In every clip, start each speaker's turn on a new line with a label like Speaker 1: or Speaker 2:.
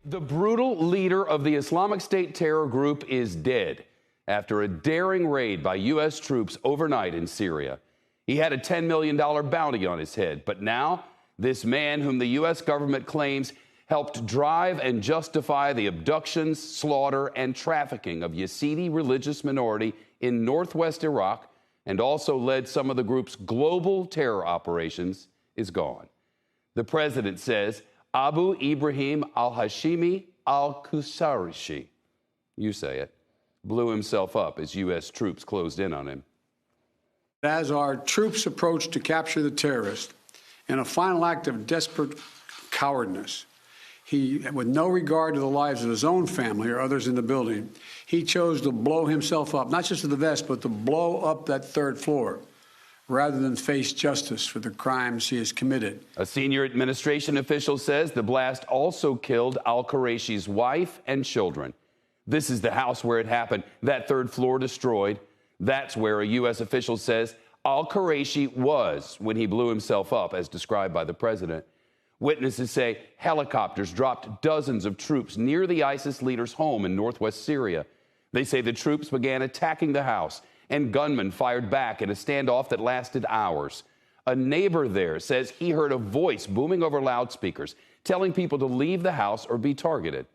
Speaker 1: The brutal leader of the Islamic State terror group is dead after a daring raid by U.S. troops overnight in Syria. He had a $10 million bounty on his head, but now this man, whom the U.S. government claims helped drive and justify the abductions, slaughter, and trafficking of Yazidi religious minority in northwest Iraq and also led some of the group's global terror operations, is gone. The president says Abu Ibrahim al-Hashimi al-Qusayri, you say it, blew himself up as U.S. troops closed in on him.
Speaker 2: As our troops approached to capture the terrorist, in a final act of desperate cowardness, he, with no regard to the lives of his own family or others in the building, he chose to blow himself up, not just to the vest, but to blow up that third floor, rather than face justice for the crimes he has committed.
Speaker 1: A senior administration official says the blast also killed al-Quraishi's wife and children. This is the house where it happened, that third floor destroyed. That's where a U.S. official says al-Quraishi was when he blew himself up, as described by the president. Witnesses say helicopters dropped dozens of troops near the ISIS leader's home in northwest Syria. They say the troops began attacking the house, and gunmen fired back in a standoff that lasted hours. A neighbor there says he heard a voice booming over loudspeakers, telling people to leave the house or be targeted.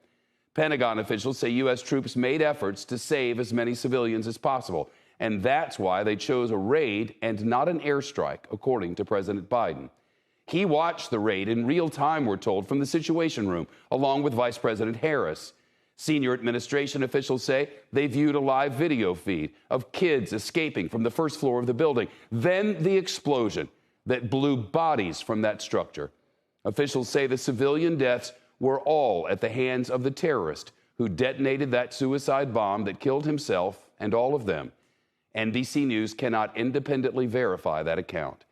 Speaker 1: Pentagon officials say U.S. troops made efforts to save as many civilians as possible, and that's why they chose a raid and not an airstrike, according to President Biden. He watched the raid in real time, we're told, from the Situation Room, along with Vice President Harris. Senior administration officials say they viewed a live video feed of kids escaping from the first floor of the building, then the explosion that blew bodies from that structure. Officials say the civilian deaths were all at the hands of the terrorist who detonated that suicide bomb that killed himself and all of them. NBC News cannot independently verify that account.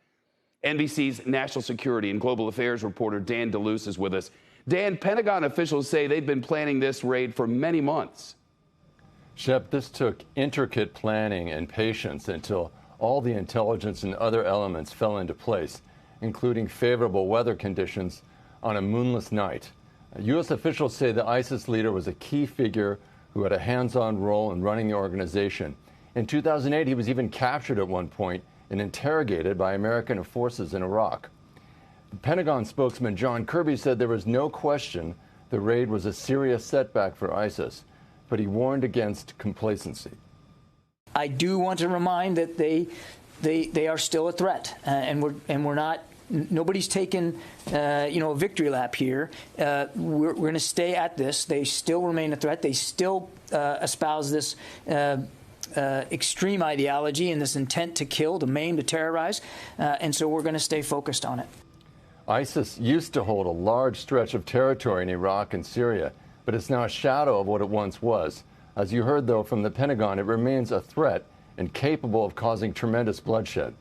Speaker 1: NBC's national security and global affairs reporter Dan DeLuce is with us. Dan, Pentagon officials say they've been planning this raid for many months.
Speaker 3: Shep, this took intricate planning and patience until all the intelligence and other elements fell into place, including favorable weather conditions on a moonless night. U.S. officials say the ISIS leader was a key figure who had a hands-on role in running the organization. In 2008, he was even captured at one point and interrogated by American forces in Iraq. The Pentagon spokesman John Kirby said there was no question the raid was a serious setback for ISIS, but he warned against complacency.
Speaker 4: I do want to remind that they are still a threat, and we're not. Nobody's taken a victory lap here. We're going to stay at this. They still remain a threat. They still espouse this extreme ideology and this intent to kill, to maim, to terrorize, and so we're going to stay focused on it.
Speaker 3: ISIS used to hold a large stretch of territory in Iraq and Syria, but it's now a shadow of what it once was. As you heard, though, from the Pentagon, it remains a threat and capable of causing tremendous bloodshed.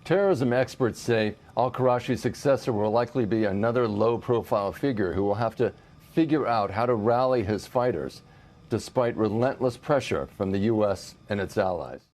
Speaker 3: Terrorism experts say al-Qurashi's successor will likely be another low-profile figure who will have to figure out how to rally his fighters, despite relentless pressure from the U.S. and its allies.